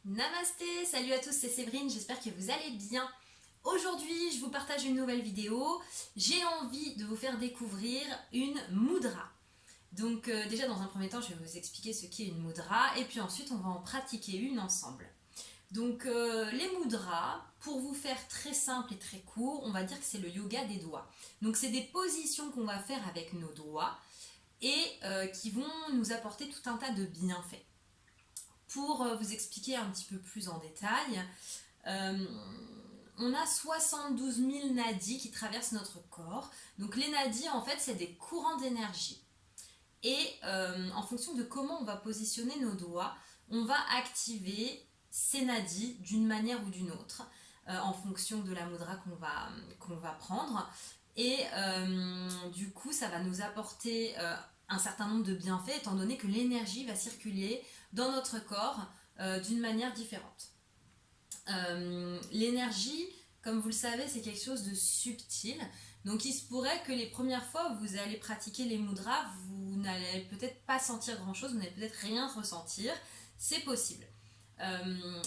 Namasté, salut à tous, c'est Séverine, j'espère que vous allez bien. Aujourd'hui, je vous partage une nouvelle vidéo. J'ai envie de vous faire découvrir une mudra. Donc déjà dans un premier temps, je vais vous expliquer ce qu'est une mudra et puis ensuite on va en pratiquer une ensemble. Donc les mudras, pour vous faire très simple et très court, on va dire que c'est le yoga des doigts. Donc c'est des positions qu'on va faire avec nos doigts et qui vont nous apporter tout un tas de bienfaits. Pour vous expliquer un petit peu plus en détail, euh, on a 72 000 nadis qui traversent notre corps. Donc les nadis, en fait, c'est des courants d'énergie. Et en fonction de comment on va positionner nos doigts, on va activer ces nadis d'une manière ou d'une autre, en fonction de la mudra qu'on va prendre. Et du coup, ça va nous apporter un certain nombre de bienfaits, étant donné que l'énergie va circuler dans notre corps d'une manière différente. L'énergie, comme vous le savez, c'est quelque chose de subtil. Donc il se pourrait que les premières fois où vous allez pratiquer les mudras, vous n'allez peut-être pas sentir grand-chose, vous n'allez peut-être rien ressentir. C'est possible.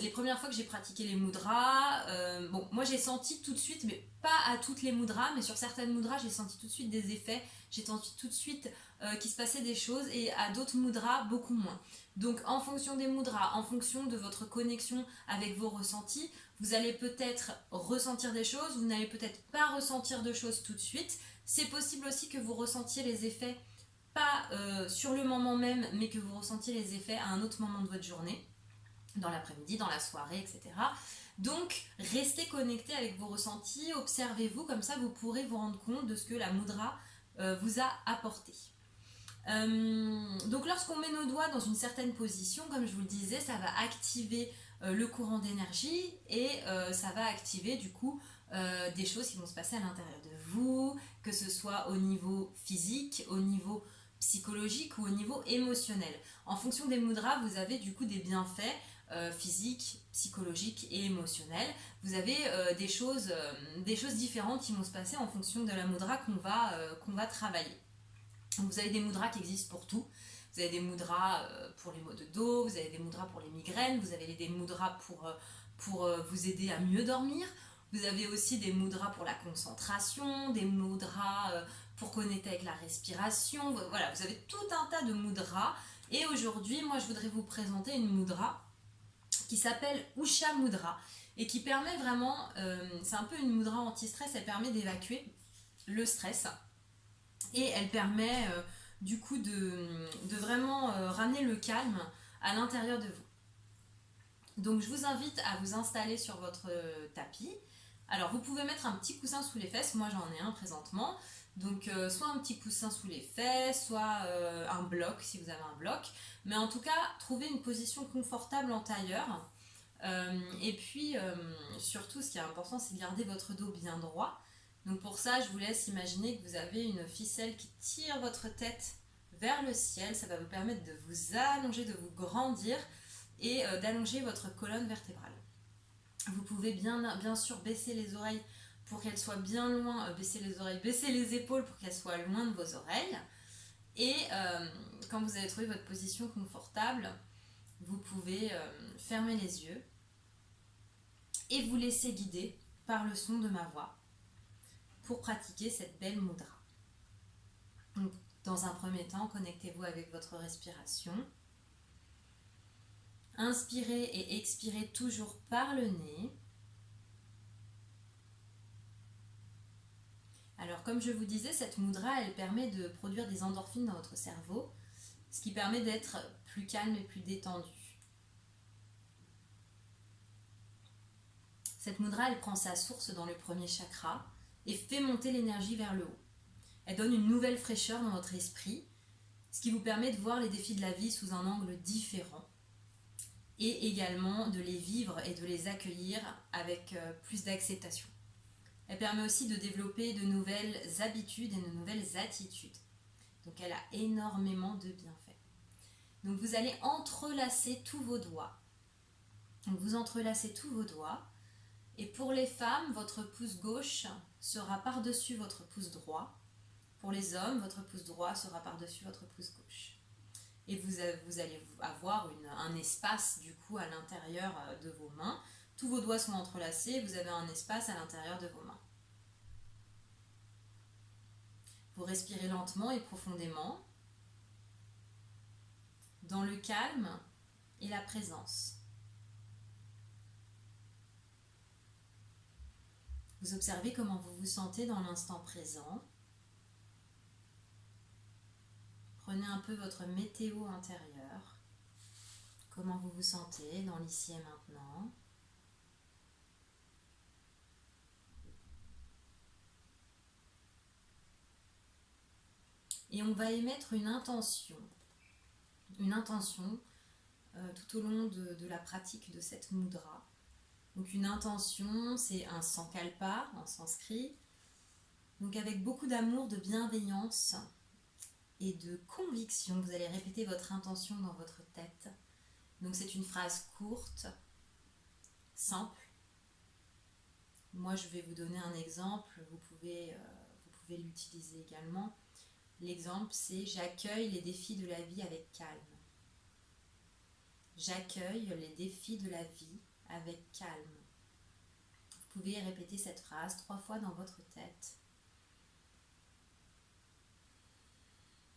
Les premières fois que j'ai pratiqué les mudras, bon, moi j'ai senti tout de suite, mais pas à toutes les mudras, mais sur certaines mudras, j'ai senti tout de suite des effets, j'ai senti tout de suite qu'il se passait des choses, et à d'autres mudras, beaucoup moins. Donc en fonction des mudras, en fonction de votre connexion avec vos ressentis, vous allez peut-être ressentir des choses, vous n'allez peut-être pas ressentir de choses tout de suite. C'est possible aussi que vous ressentiez les effets, pas sur le moment même, mais que vous ressentiez les effets à un autre moment de votre journée, dans l'après-midi, dans la soirée, etc. Donc, restez connecté avec vos ressentis, observez-vous, comme ça vous pourrez vous rendre compte de ce que la mudra vous a apporté. Donc, lorsqu'on met nos doigts dans une certaine position, comme je vous le disais, ça va activer le courant d'énergie et ça va activer du coup des choses qui vont se passer à l'intérieur de vous, que ce soit au niveau physique, au niveau psychologique ou au niveau émotionnel. En fonction des mudras, vous avez du coup des bienfaits physiques, psychologiques et émotionnels. Vous avez des choses différentes qui vont se passer en fonction de la mudra qu'on va travailler. Donc vous avez des mudras qui existent pour tout. Vous avez des mudras pour les maux de dos, vous avez des mudras pour les migraines, vous avez des mudras pour vous aider à mieux dormir. Vous avez aussi des mudras pour la concentration, des mudras pour connecter avec la respiration. Voilà, vous avez tout un tas de mudras. Et aujourd'hui, moi, je voudrais vous présenter une mudra qui s'appelle Usha Mudra et qui permet vraiment, c'est un peu une mudra anti-stress, elle permet d'évacuer le stress et elle permet du coup de vraiment ramener le calme à l'intérieur de vous. Donc je vous invite à vous installer sur votre tapis. Alors vous pouvez mettre un petit coussin sous les fesses, moi j'en ai un présentement. Donc soit un petit coussin sous les fesses, soit un bloc si vous avez un bloc. Mais en tout cas, trouvez une position confortable en tailleur. Et puis surtout ce qui est important, c'est de garder votre dos bien droit. Donc pour ça, je vous laisse imaginer que vous avez une ficelle qui tire votre tête vers le ciel. Ça va vous permettre de vous allonger, de vous grandir et d'allonger votre colonne vertébrale. Vous pouvez bien sûr baisser les oreilles pour qu'elles soient bien loin, baisser les oreilles, baisser les épaules pour qu'elles soient loin de vos oreilles. Et quand vous avez trouvé votre position confortable, vous pouvez fermer les yeux et vous laisser guider par le son de ma voix pour pratiquer cette belle mudra. Donc, dans un premier temps, connectez-vous avec votre respiration. Inspirez et expirez toujours par le nez. Alors, comme je vous disais, cette mudra, elle permet de produire des endorphines dans votre cerveau, ce qui permet d'être plus calme et plus détendu. Cette mudra, elle prend sa source dans le premier chakra et fait monter l'énergie vers le haut. Elle donne une nouvelle fraîcheur dans votre esprit, ce qui vous permet de voir les défis de la vie sous un angle différent et également de les vivre et de les accueillir avec plus d'acceptation. Elle permet aussi de développer de nouvelles habitudes et de nouvelles attitudes. Donc elle a énormément de bienfaits. Donc vous allez entrelacer tous vos doigts. Donc vous entrelacez tous vos doigts. Et pour les femmes, votre pouce gauche sera par-dessus votre pouce droit. Pour les hommes, votre pouce droit sera par-dessus votre pouce gauche. et vous allez avoir un espace du coup à l'intérieur de vos mains. Tous vos doigts sont entrelacés, vous avez un espace à l'intérieur de vos mains. Vous respirez lentement et profondément, dans le calme et la présence. Vous observez comment vous vous sentez dans l'instant présent. Prenez un peu votre météo intérieure. Comment vous vous sentez dans l'ici et maintenant. Et on va émettre une intention tout au long de la pratique de cette mudra. Donc une intention, c'est un sankalpa en sanskrit. Donc avec beaucoup d'amour, de bienveillance et de conviction, vous allez répéter votre intention dans votre tête. Donc c'est une phrase courte, simple. Moi je vais vous donner un exemple, vous pouvez l'utiliser également. L'exemple c'est: j'accueille les défis de la vie avec calme. J'accueille les défis de la vie avec calme. Vous pouvez répéter cette phrase 3 fois dans votre tête.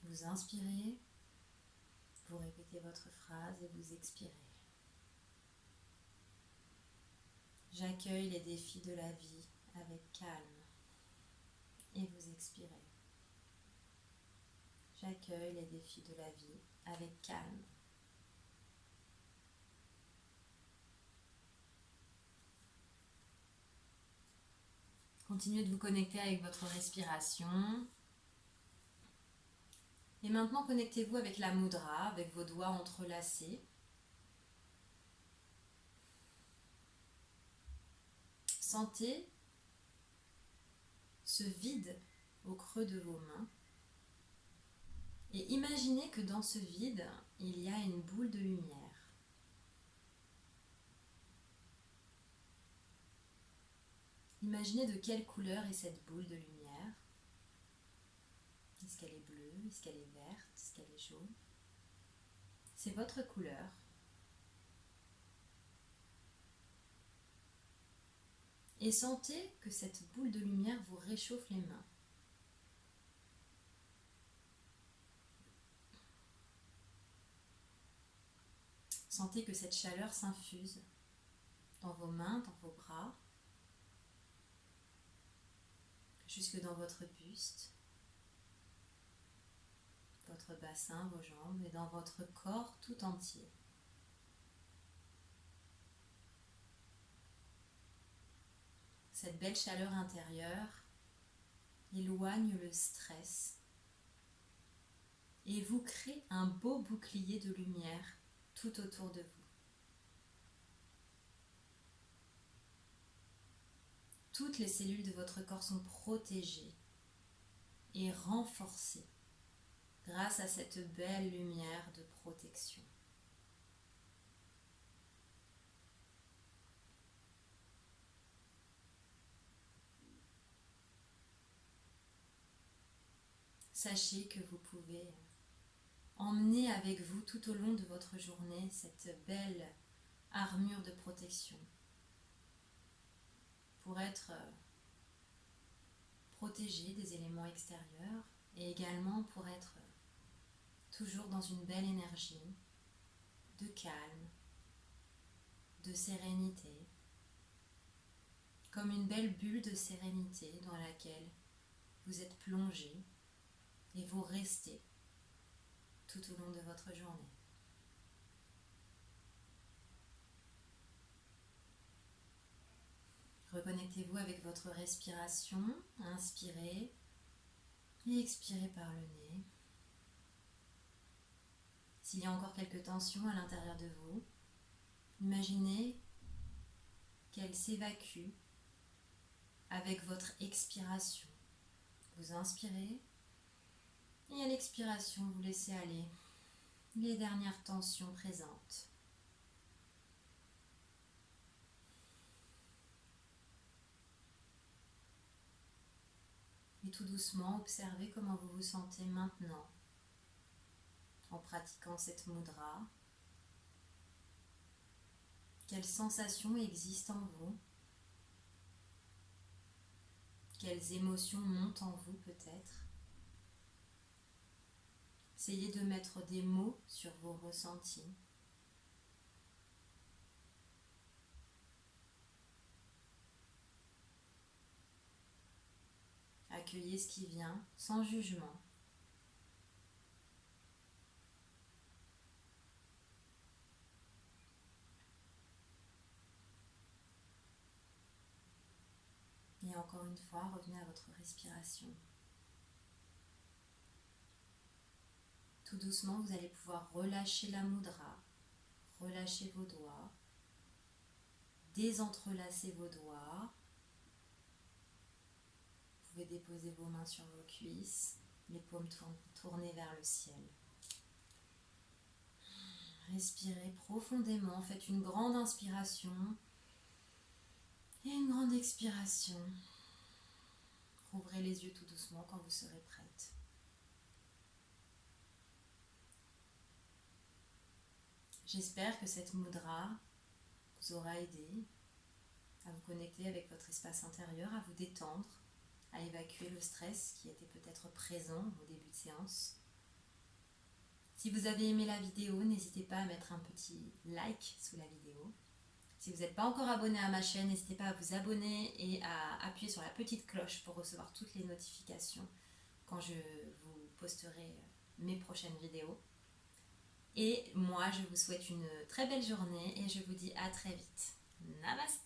Vous inspirez, vous répétez votre phrase et vous expirez. J'accueille les défis de la vie avec calme et vous expirez. J'accueille les défis de la vie avec calme. Continuez de vous connecter avec votre respiration. Et maintenant, connectez-vous avec la mudra, avec vos doigts entrelacés. Sentez ce vide au creux de vos mains. Et imaginez que dans ce vide, il y a une boule de lumière. Imaginez de quelle couleur est cette boule de lumière. Est-ce qu'elle est bleue? Est-ce qu'elle est verte? Est-ce qu'elle est jaune? C'est votre couleur. Et sentez que cette boule de lumière vous réchauffe les mains. Sentez que cette chaleur s'infuse dans vos mains, dans vos bras, jusque dans votre buste, votre bassin, vos jambes et dans votre corps tout entier. Cette belle chaleur intérieure éloigne le stress et vous crée un beau bouclier de lumière tout autour de vous. Toutes les cellules de votre corps sont protégées et renforcées grâce à cette belle lumière de protection. Sachez que vous pouvez emmener avec vous tout au long de votre journée cette belle armure de protection pour être protégé des éléments extérieurs et également pour être toujours dans une belle énergie de calme, de sérénité, comme une belle bulle de sérénité dans laquelle vous êtes plongé et vous restez tout au long de votre journée. Reconnectez-vous avec votre respiration, inspirez et expirez par le nez. S'il y a encore quelques tensions à l'intérieur de vous, imaginez qu'elles s'évacuent avec votre expiration. Vous inspirez et à l'expiration, vous laissez aller les dernières tensions présentes. Et tout doucement, observez comment vous vous sentez maintenant, en pratiquant cette mudra? Quelles sensations existent en vous? Quelles émotions montent en vous peut-être? Essayez de mettre des mots sur vos ressentis. Accueillez ce qui vient sans jugement. Et encore une fois, revenez à votre respiration. Tout doucement, vous allez pouvoir relâcher la mudra, relâcher vos doigts, désentrelacer vos doigts. Vous pouvez déposer vos mains sur vos cuisses, les paumes tournées vers le ciel. Respirez profondément, faites une grande inspiration et une grande expiration. Ouvrez les yeux tout doucement quand vous serez prête. J'espère que cette mudra vous aura aidé à vous connecter avec votre espace intérieur, à vous détendre, à évacuer le stress qui était peut-être présent au début de séance. Si vous avez aimé la vidéo, n'hésitez pas à mettre un petit like sous la vidéo. Si vous n'êtes pas encore abonné à ma chaîne, n'hésitez pas à vous abonner et à appuyer sur la petite cloche pour recevoir toutes les notifications quand je vous posterai mes prochaines vidéos. Et moi, je vous souhaite une très belle journée et je vous dis à très vite. Namasté!